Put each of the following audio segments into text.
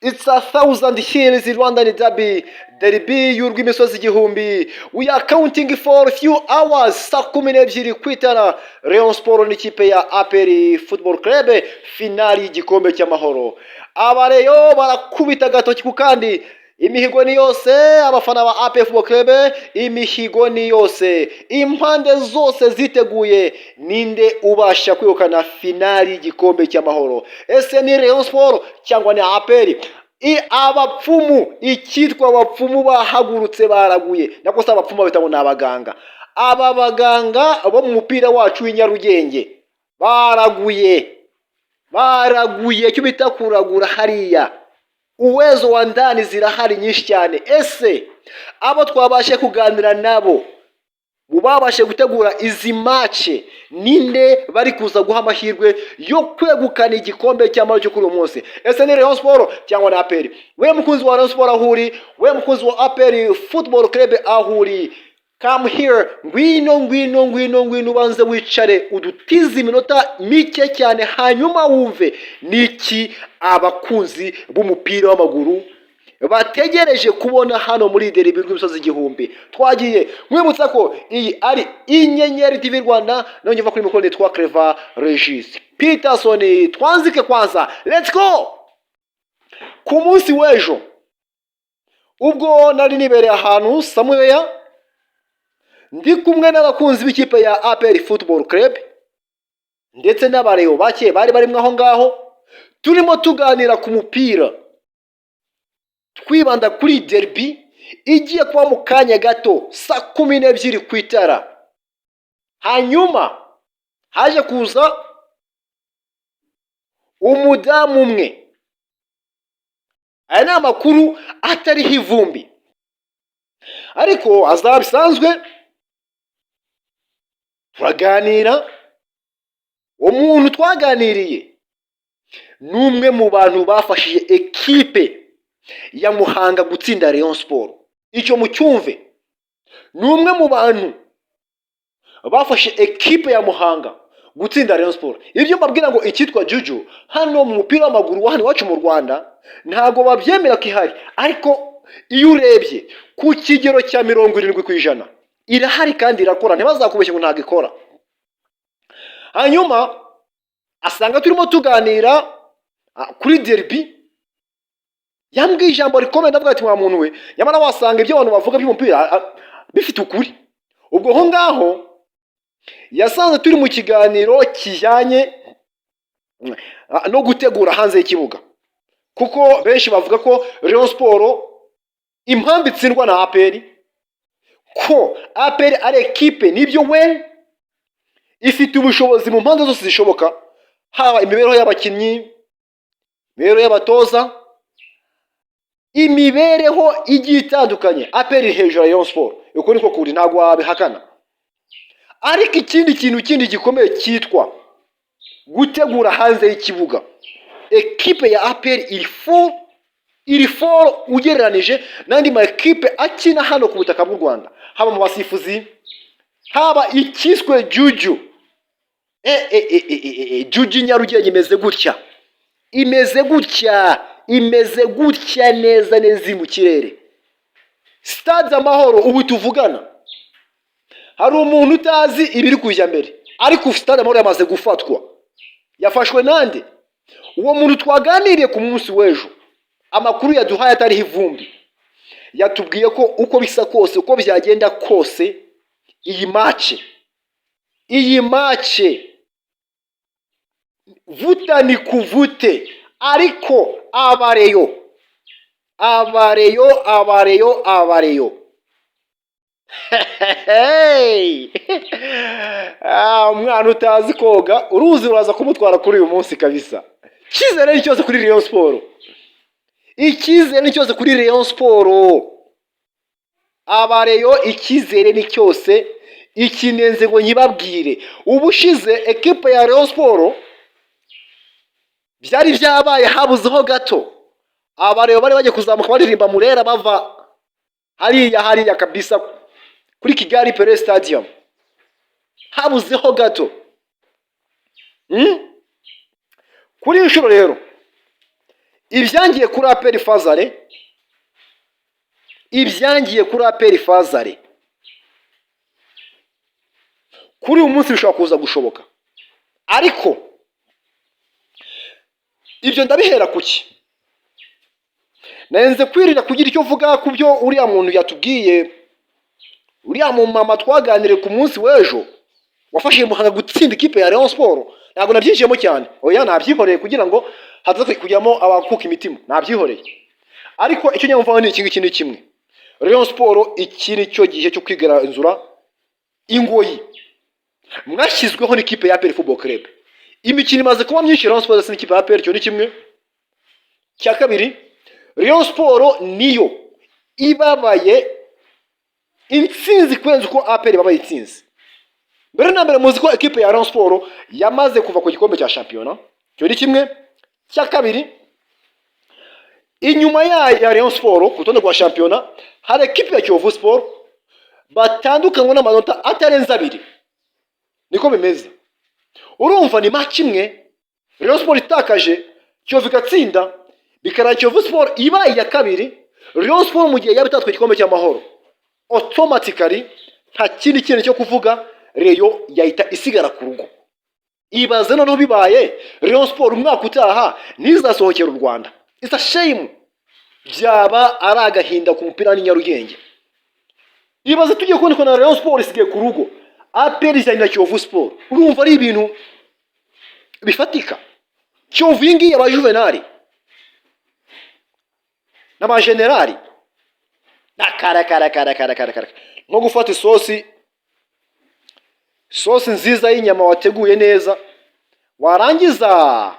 It's a thousand hills in Rwandan derby y'urw'imisozi igihumbi. We are counting for a few hours. Saa 12 kwitana Rayon Sport n'ikipe ya APR Football Club, finali y'igikombe cy'amahoro. Abareyo barakubita gatoki ku kandi. Imihigo ni yose, abafana ba APR Football Club, imihigo ni yose, impande zose ziteguye. Ninde ubasha kwegukana finali y'igikombe cy'amahoro? Ese ni Rayon Sport cyangwa ni APR? Abapfumu, icyitwa abapfumu bahagurutse baraguye. Nako se abapfumu bitamo n'abaganga. Aba baganga bo mu mupira wacu w'inyarugenge baraguye cyo bita kuragura hariya. Uwezo wa ndani zirahari nyinshi cyane. Ese abo twabashe kuganira nabo mubabashe gutegura izi match, ninde bari kuza guha amahirwe yo kwegukana igikombe cy'amahoro cyo kuri uyu munsi? Ese ni Rayon Sport cyangwa na APR? We mukunzi wa Rayon Sport ahuri, we mukunzi wa APR Football Club ahuri, come here, ngwino banze wicare udutize iminota mike cyane, hanyuma wumve niki abakunzi b'umupira w'amaguru bategereje kubona hano muri derby y'imisozi igihumbi. Twagiye mwibutsa ko iyi ari Inyenyeri TV Rwanda, none ngiva kuri mikoro nitwa Clever Regis Peterson. Twanzike kwanza, let's go. Ku munsi w'ejo ubwo nari nibereye ahantu Samuel, ndi kumwe n'abakunzi b'ikipe ya APR Football Club ndetse n'abareyo bake bari barimwe aho ngaho, turimo tuganira ku mupira, twibanda kuri derby igiye kuba mu kanya gato saa 12 kwitara. Hanyuma haje kuza umudamu umwe, aya ni amakuru atariho ivumbi, ariko azabisanzwe turaganira. Umuntu twaganiriye n'umwe mu bantu bafashije ekipe ya Muhanga gutsinda Rayon Sport. Icyo mucyumve, n'umwe mu bantu bafashe ekipe ya Muhanga gutsinda Rayon Sport. Ibyo mbabwira ngo icyitwa Juju hano mu mupira w'amaguru wa hano iwacu mu Rwanda ntago babyemera kihari, ariko iyo urebye ku kigero cya 70% irahari kandi irakora, ntibazakubeshye ngo ntago ikora. Hanyuma asanga turimo tuganira kuri derby, yambwiye ijambo rikomeye, ndavuga ati mwa muntu we, nyamara wasanga ibyo abantu bavuga by'umupira bifite ukuri. Ubwo ho ngaho yasanze turi mu kiganiro kijyanye no gutegura hanze y'ikibuga, kuko benshi bavuga ko Rayon Sport impamvu itsindwa na APR, ko APR ari ekipe nibyo we ifite ubushobozi mu mpande zose zishoboka, haba imibereho y'abakinnyi, imibereho y'abatoza, imibereho igiye itandukanye. APR hejuru ya Rayon Sport, uko niko kuri, ntago wabihakana. Ariko ikindi kintu gikomeye cyitwa gutegura hanze y'ikibuga, ekipe ya APR iri fort ugereranije n'andi ma ekipe akina hano ku butaka bw'u Rwanda, haba mu basifuzi, haba ikiswe Juju. Juju Nyarugenge imeze gutya neza mu kirere. Stade Amahoro ubu tuvugana, hari umuntu utazi ibiri kujya mbere, ariko Stade Amahoro yamaze gufatwa. Yafashwe nande? Uwo muntu twaganiriye ku munsi w'ejo, amakuru yaduhaye atariho ivumbi, yatubwiye ko uko bisa kose, uko byagenda kose, iyi match vuta ni kuvute, ariko abareyo umwana utazi koga uruzi uraza kumutwara kuri uyu munsi kabisa. Icyizere ni cyose kuri Rayon Sport, icyizere ni cyose kuri Rayon Sport. Abareyo icyizere ni cyose. Ikinenze ngo nyibabwire, ubushize ekipe ya Rayon Sport byari byabaye habuzeho gato, abareyo bari bagiye kuzamuka baririmba Murera bava hariya kabisa kuri Kigali Pele Stadium, habuzeho gato. Kuri inshuro rero ibyangiye kuri APR Fazare, ibyangiye kuri APR Fazare kuri uyu munsi bishobora kuza gushoboka, ariko ibyo ndabihera kuki? Nenze kwirira kugira icyo vuga ku byo uriya muntu yatubwiye, uriya mu mama twaganiriye ku munsi w'ejo wafashije Muhanga gutsinda ikipe ya Rayon Sport. Ntabwo nabyinjiyemo cyane, oya nabyihoreye kugira ngo hazaze kujyamo abakuka imitima, nabyihoreye. Ariko icyo nyamva ni iki ni kimwe, Rayon Sport iki ni cyo gihe cyo kwigaranzura ingoyi mwashyizweho n'ikipe ya APR Football Club. Imikino imaze kuba myinshi, Rayon Sport n'ikipe ya APR, cyo ni kimwe. Cya kabiri, Rayon Sport niyo ibabaye intsinzi kurenza uko APR babaye intsinzi. Mbere na mbere muzi ko ekipe ya Rayon Sport yamaze kuva ku gikombe cya shampiyona, cyo ni kimwe. Cya kabiri, inyuma ya Rayon Sport ku rutonde rwa shampiyona hari ekipe ya Kiyovu Sport batandukanywe n'amanota atarenze 2. Niko bimeze. Urumva ni match imwe Rayon Sport itakaje, Kiyovu igatsinda, bikara Kiyovu Sport ibaye ya kabiri, Rayon Sport mu gihe yabitatwe igikombe cy'amahoro, automatically nta kindi kintu cyo kuvuga, Rayon yahita isigara ku rugo. Ibaze noneho bibaye Rayon Sport umwaka utaha ntizasohokera u Rwanda. It's a shame. Byaba ari agahinda ku mupira n'Inyarugenge. Ibaze tugiye kubona ko na Rayon Sport isigaye ku rugo, APR izanye Kiyovu Sport. Urumva ari ibintu bifatika. Kiyovu yingi aba Juvenal n'aba General na kara nko gufata isosi nziza y'inyama wateguye neza, warangiza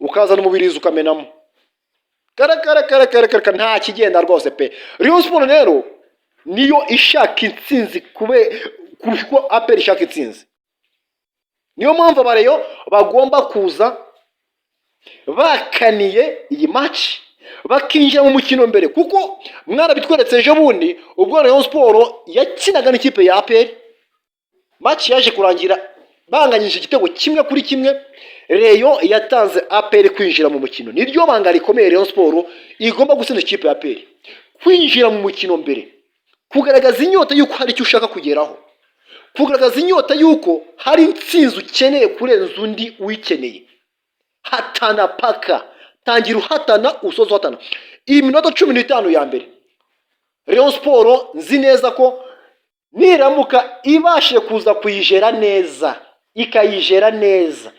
ukazana umubirizi ukamenamo, kara nta kigenda rwose pe. Rayon Sport rero niyo ishaka intsinzi kurusha APR ishaka intsinzi. Niyo mpamvu abareyo bagomba kuza bakaniye iyi match, bakinjira mu mukino mbere, kuko mwarabitweretse ejo bundi ubwo Rayon Sport yakinaga n'ikipe ya APR. Match yaje kurangira banganyije igitego 1-1. Rayon yatanze APR kwinjira mu mukino. Niryo banga rikomeye Rayon Sport igomba gutsinda ikipe ya APR, kwinjira mu mukino mbere, kugaragaza inyota yuko hari icyo ushaka kugeraho, kugaragaza inyota yuko hari intsinzi ukeneye kurenza undi uyikeneye. Hatana paka, tangira uhatana usoza uhatana. Iyi minota 15 ya mbere Rayon Sport nzi neza ko niramuka ibashe kuza kuyijera neza, ikayijera neza,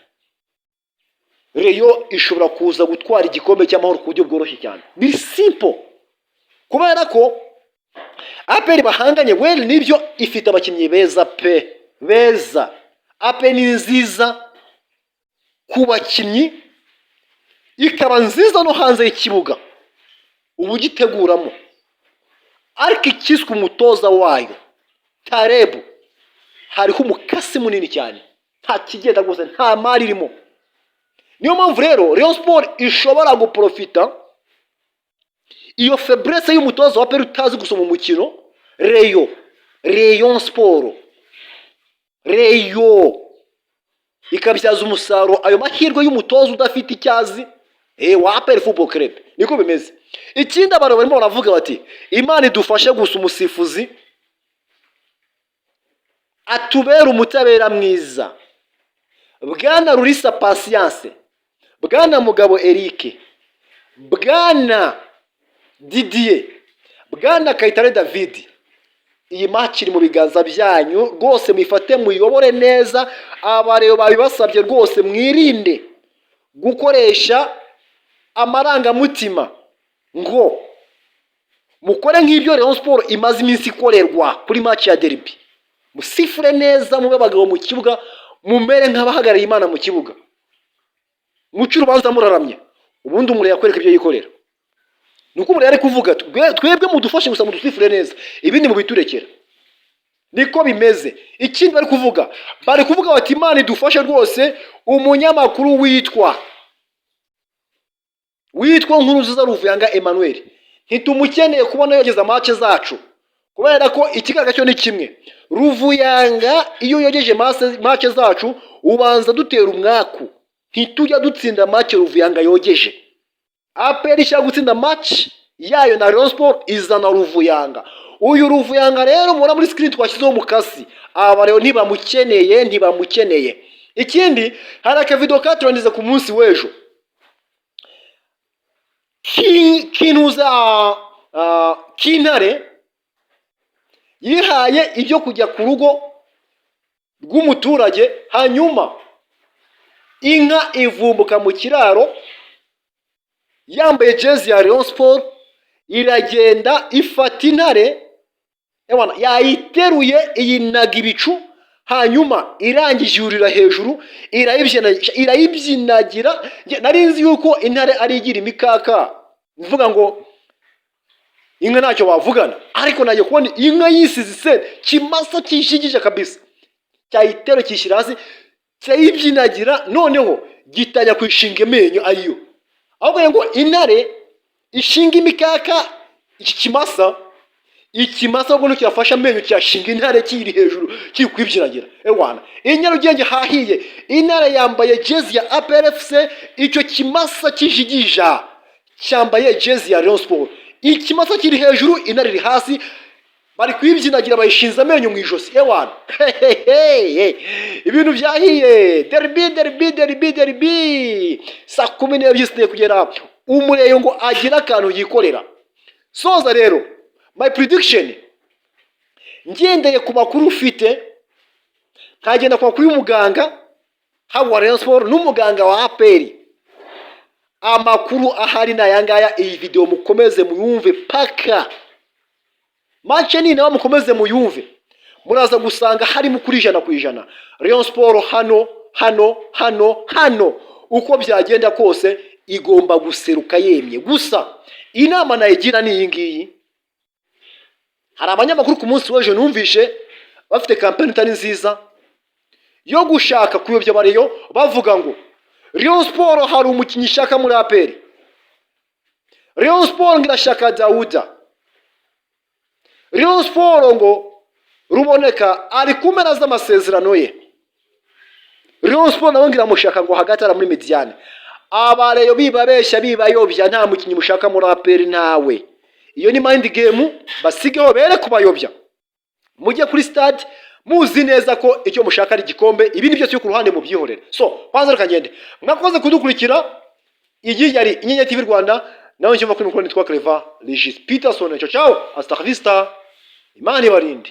Rayon ishobora kuza gutwara igikombe cy'amahoro ku buryo bworoshye cyane. Biri simple, kubera ko APR bahanganye well nibyo ifite abakinnyi beza pe, beza. APR ni nziza ku bakinnyi, ikaba nziza no hanze y'ikibuga ubu giteguramo, ariko ikiswe umutoza wayo Tarebu hariho umukasi munini cyane, nta kigenda rwose, nta mari irimo. Niyo mpamvu rero Rayon Sport ishobora guprofita iyo faiblesse y'umutoza wa APR utazi gusoma umukino. Rayon Sport ikabyaza umusaruro ayo mahirwe y'umutoza udafite icyazi wa APR Football Club. Niko bimeze. Ikindi abantu barimo baravuga bati Imana idufashe gusa umusifuzi atubera umutabera mwiza. Bwana Rurisa Patience, Bwana Mugabo Eric, Bwana Didier, Bwana Kayitare David, iyi match iri mu biganza byanyu rwose, mwifate muyobore neza. Abareyo babibasabye rwose, mwirinde gukoresha amarangamutima ngo mukore nk'ibyo Rayon Sport imaze iminsi ikorerwa kuri match ya derby. Musifure neza, mube abagabo mu kibuga, mumere nk'abahagarariye Imana mu kibuga, muce urubanza muraramye, ubundi umure yakwereka ibyo yikorera. Nuko umure yari kuvuga twebwe mudufashe gusa mudusifure neza, ibindi mu biturekera. Niko bimeze. Ikindi bari kuvuga bati Imana idufashe rwose. Umunyamakuru witwa Nkuruziza Ruvuyanga Emmanuel ntitumukeneye kubona yogeza match zacu, kubera ko ikigaragara cyo ni kimwe. Ruvuyanga iyo yogeje match zacu ubanza dutera umwaku, ntitujya dutsinda match Ruvuyanga yogeje. APR ishaka gutsinda match yayo na Rayon Sport izana Ruvuyanga. Uyu Ruvuyanga rero mura muri screen twashyizeho mukasi, aba rero ntibamukeneye. Ikindi hari akavideo katrondize ku munsi w'ejo Kintare yihaye ibyo kujya ku rugo rw'umuturage, hanyuma inka ivumbuka mu kiraro yambaye jezi ya Rayon Sport, iragenda ifata intare yayiteruye iyinaga ibicu, hanyuma irangije yurira hejuru irayibyinagira. Nari nzi yuko intare ari igira imikaka, mvuga ngo inka ntacyo bavugana, ariko naje kubona inka yisize se kimasa kishigije kabisa, cyayitero kishyira hasi cyayibyinagira, noneho gitanya kwishinga amenyo ariyo. Ahubwo ngo intare ishinga imikaka, iki kimasa ubwo cyafasha amenyo cyashinga intare kiri hejuru kiri kwibyinagira. Inyarugenge hahiye, intare yambaye jezi ya APR FC, icyo kimasa kijigija cyambaye jezi ya Rayon Sport. Ikimasa kiri hejuru, intare iri hasi, bari kwibyinagira bayishinze amenyo mu ijosi. Ibintu byahiye, derby saa 12 kugera umureyo ngo agira akantu yikorera. Soza rero my prediction, ngendeye ku makuru ufite, nkagenda kwa kuri muganga haba Rayon Sport n'umuganga wa APR, amakuru ahari nayangaya. Iyi video mukomeze muyumve paka match ni nawe mukomeze muyumve, muraza gusanga harimo kuri 100% Rayon Sport hano uko byagenda kose igomba guseruka yemye. Gusa inama nayigira ni iyi ngiyi, hari abanyamakuru ku munsi w'ejo numvishe bafite campaign itari nziza yo gushaka kuyobya bariyo, bavuga ngo Rayon Sport hari umukinnyi ishaka muri APR, Rayon Sport ngirashaka Dauda, Rayon Sport ngo Ruboneka ari kumera z'amasezerano ye, Rayon Sport nawe ngiramushaka ngo hagatara muri Mediane. Abareyo bibabeshya bibayobya, nta mukinnyi mushaka muri APR ntawe. Iyo ni mind game, basigeho bere kubayobya. Mujye kuri stade muzi neza ko icyo mushaka ari gikombe, ibindi byose cyo ku ruhande mu byihorera. So kwanza reka ngende, mwakoze kudukurikira. Iyi yari Inyenyeri TV Rwanda, nawe njye makuru nitwa Clever Regis Peterson. Ciao, hasta la vista, Imana ibarinde.